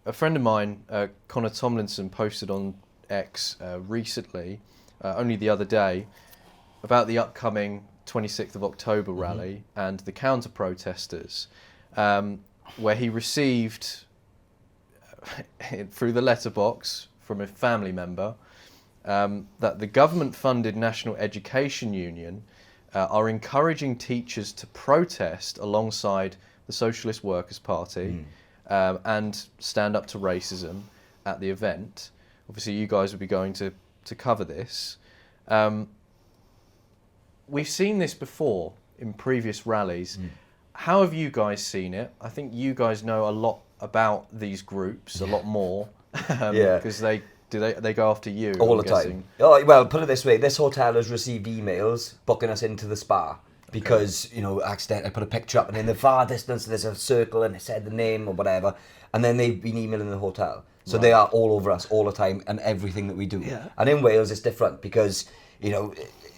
a friend of mine, Connor Tomlinson, posted on X recently, only the other day, about the upcoming 26th of October rally and the counter-protesters, where he received, through the letterbox from a family member, that the government-funded National Education Union are encouraging teachers to protest alongside the Socialist Workers' Party and stand up to racism at the event. Obviously, you guys will be going to cover this. We've seen this before in previous rallies. How have you guys seen it? I think you guys know a lot about these groups, a lot more, because they go after you all I'm the guessing. time. Oh, well, put it this way: this hotel has received emails booking us into the spa because accidentally I put a picture up, and in the far distance there's a circle and it said the name or whatever, and then they've been emailing the hotel, so they are all over us all the time and everything that we do. Yeah. And in Wales it's different because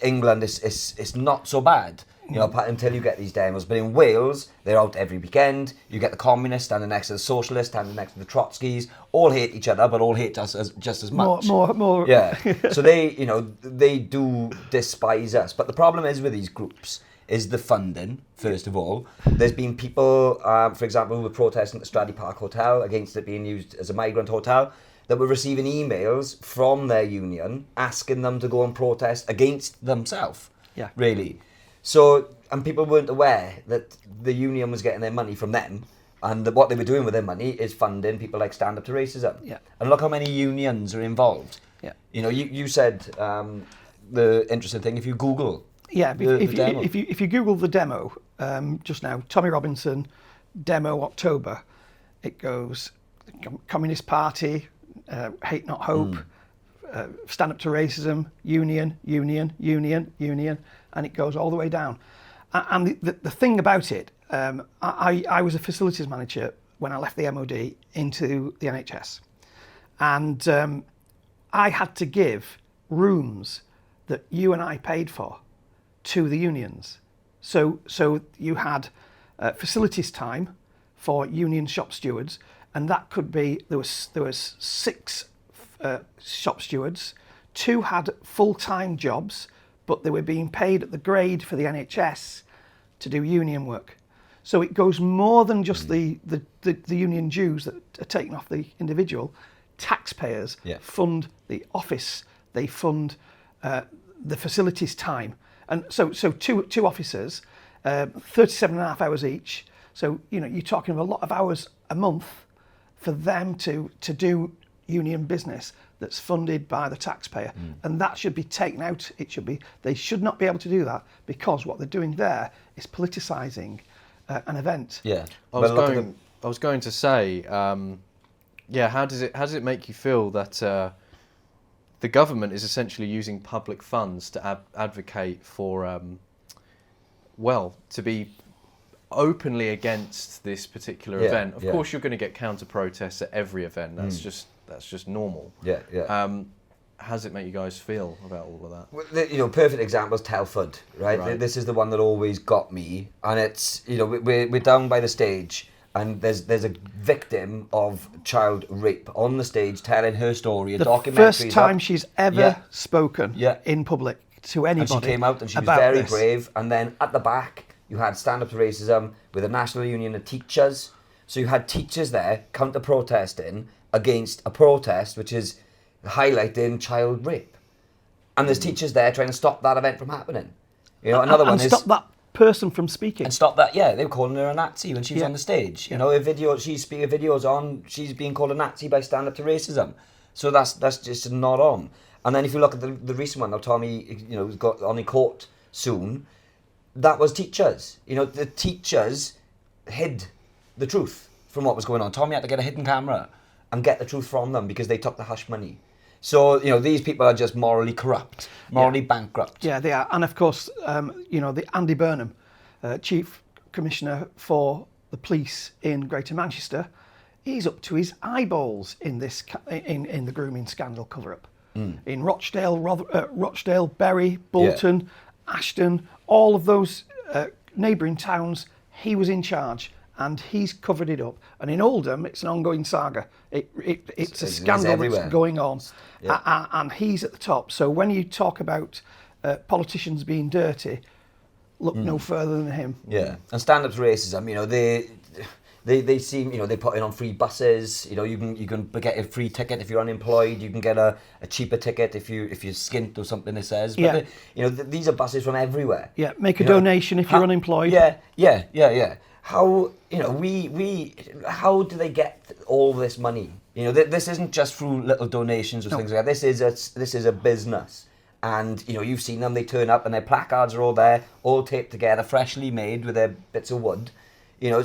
England is not so bad. Until you get these demos. But in Wales, they're out every weekend. You get the communists standing next to the socialists, standing next to the Trotskys. All hate each other, but all hate us just as much. More. Yeah. So they do despise us. But the problem is with these groups is the funding, first of all. There's been people, for example, who were protesting at the Stradey Park Hotel against it being used as a migrant hotel, that were receiving emails from their union asking them to go and protest against themselves. Yeah. Really. So, and people weren't aware that the union was getting their money from them, and that what they were doing with their money is funding people like Stand Up to Racism. Yeah. And look how many unions are involved. Yeah. You said the interesting thing, if you Google if you Google the demo just now, Tommy Robinson, demo October, it goes Communist Party, Hate Not Hope, Stand Up to Racism, Union, and it goes all the way down. And the thing about it, I was a facilities manager when I left the MOD into the NHS. And I had to give rooms that you and I paid for to the unions. So you had facilities time for union shop stewards, and that could be, there was 6 shop stewards, 2 had full-time jobs, but they were being paid at the grade for the NHS to do union work. So it goes more than just the union dues that are taken off the individual. Taxpayers fund the office, they fund the facilities time. And so two officers, 37.5 hours each. So, you're talking of a lot of hours a month for them to do union business that's funded by the taxpayer, and that should be taken out. They should not be able to do that, because what they're doing there is politicising an event. Yeah, I was going to say, how does it make you feel that the government is essentially using public funds to advocate for, to be openly against this particular event? Of course, you're going to get counter protests at every event. That's just normal. How does it make you guys feel about all of that? Well, perfect example is Telford, right? This is the one that always got me, and it's we're down by the stage, and there's a victim of child rape on the stage telling her story. A documentary. The first time she's ever spoken in public to anybody. And she came out and she was very brave. And then at the back, you had Stand Up to Racism with the National Union of Teachers. So you had teachers there counter-protesting against a protest which is highlighting child rape. And there's teachers there trying to stop that event from happening. Another one is... stop that person from speaking. And stop that, they were calling her a Nazi when she was on the stage. Her videos on, she's being called a Nazi by Stand Up to Racism. So that's just not on. And then if you look at the recent one, now Tommy, has got on in court soon, that was teachers. The teachers hid the truth from what was going on. Tommy had to get a hidden camera and get the truth from them because they took the hush money. So, these people are just morally corrupt, morally bankrupt. Yeah, they are. And of course, the Andy Burnham, Chief Commissioner for the Police in Greater Manchester, he's up to his eyeballs in this in the grooming scandal cover-up. In Rochdale, Bury, Bolton, Ashton, all of those neighbouring towns, he was in charge. and he's covered it up. And in Oldham, it's an ongoing saga. It's a It's scandal everywhere. that's going on, Yeah. and he's at the top. So when you talk about politicians being dirty, look no further than him. Yeah, and stand-up's racism. You know, they seem, you know, they put in on free buses. You know, you can get a free ticket if you're unemployed. You can get a cheaper ticket if you're skint or something. It says, but Yeah. you know, these are buses from everywhere. Yeah, make a You know, donation if you're unemployed. Yeah. How, you know, how do they get all this money? You know, this isn't just through little donations or things like that. This is a business. And, you know, you've seen them, they turn up and their placards are all there, all taped together, freshly made with their bits of wood. You know,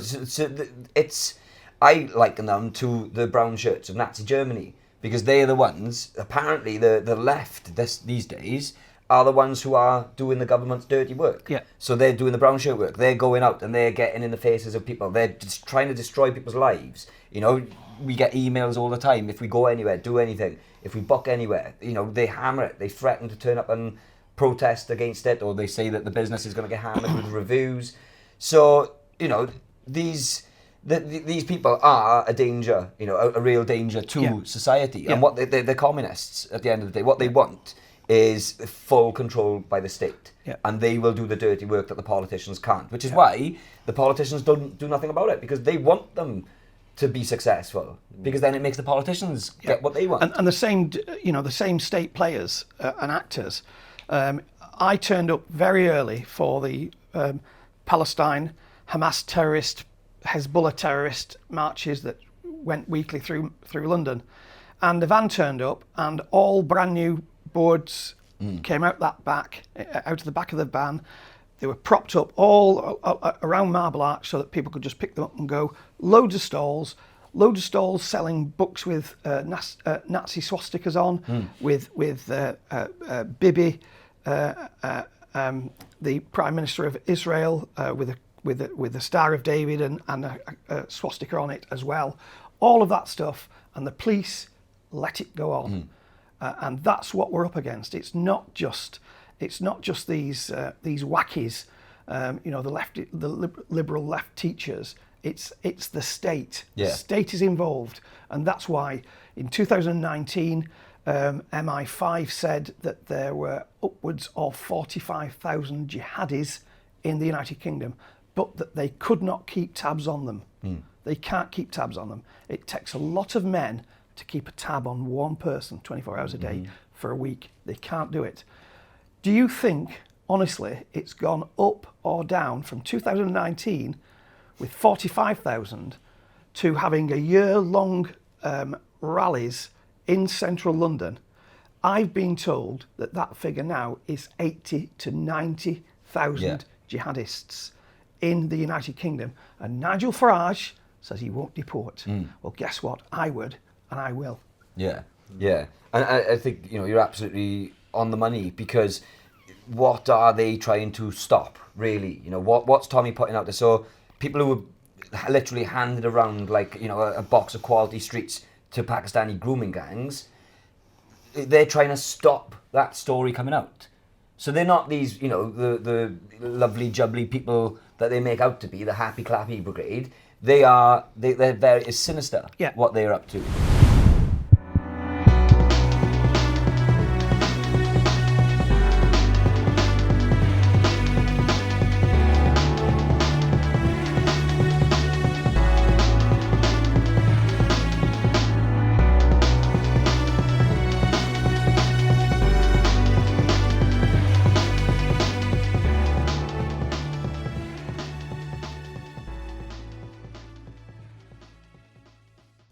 I liken them to the brown shirts of Nazi Germany, because they are the ones, apparently the left these days, are the ones who are doing the government's dirty work. Yeah. So they're doing the brown shirt work. They're going out and they're getting in the faces of people. They're just trying to destroy people's lives. You know, we get emails all the time. If we go anywhere, do anything. If we book anywhere, you know, they hammer it. They threaten to turn up and protest against it, or they say that the business is going to get hammered with reviews. So, you know, these people are a danger, you know, a real danger to society. And what they're communists at the end of the day. What they want is full control by the state, and they will do the dirty work that the politicians can't, which is why the politicians don't do nothing about it, because they want them to be successful, because then it makes the politicians get what they want. And the same, you know, the same state players and actors. I turned up very early for the Palestine, Hamas terrorist, Hezbollah terrorist marches that went weekly through London, and the van turned up, and all brand new boards came out of the back of the van. They were propped up all around Marble Arch so that people could just pick them up and go. Loads of stalls selling books with Nazi swastikas on, with Bibi, the Prime Minister of Israel, with the Star of David and a swastika on it as well. All of that stuff, and the police let it go on. And that's what we're up against. It's not just these wackies, you know, the liberal left teachers. It's the state. Yeah. The state is involved, and that's why in 2019 MI5 said that there were upwards of 45,000 jihadis in the United Kingdom, but that they could not keep tabs on them. They can't keep tabs on them. It takes a lot of men to keep a tab on one person 24 hours a day for a week. They can't do it. Do you think, honestly, it's gone up or down from 2019 with 45,000 to having a year-long rallies in central London? I've been told that figure now is 80 to 90,000 jihadists in the United Kingdom. And Nigel Farage says he won't deport. Well, guess what? I would, and I will. Yeah. And I think, you know, you're absolutely on the money, because what are they trying to stop, really? You know, what's Tommy putting out there? So people who are literally handed around like, you know, a box of Quality Streets to Pakistani grooming gangs, they're trying to stop that story coming out. So they're not these, you know, the lovely jubbly people that they make out to be, the happy clappy brigade. They're very, it's sinister what they're up to.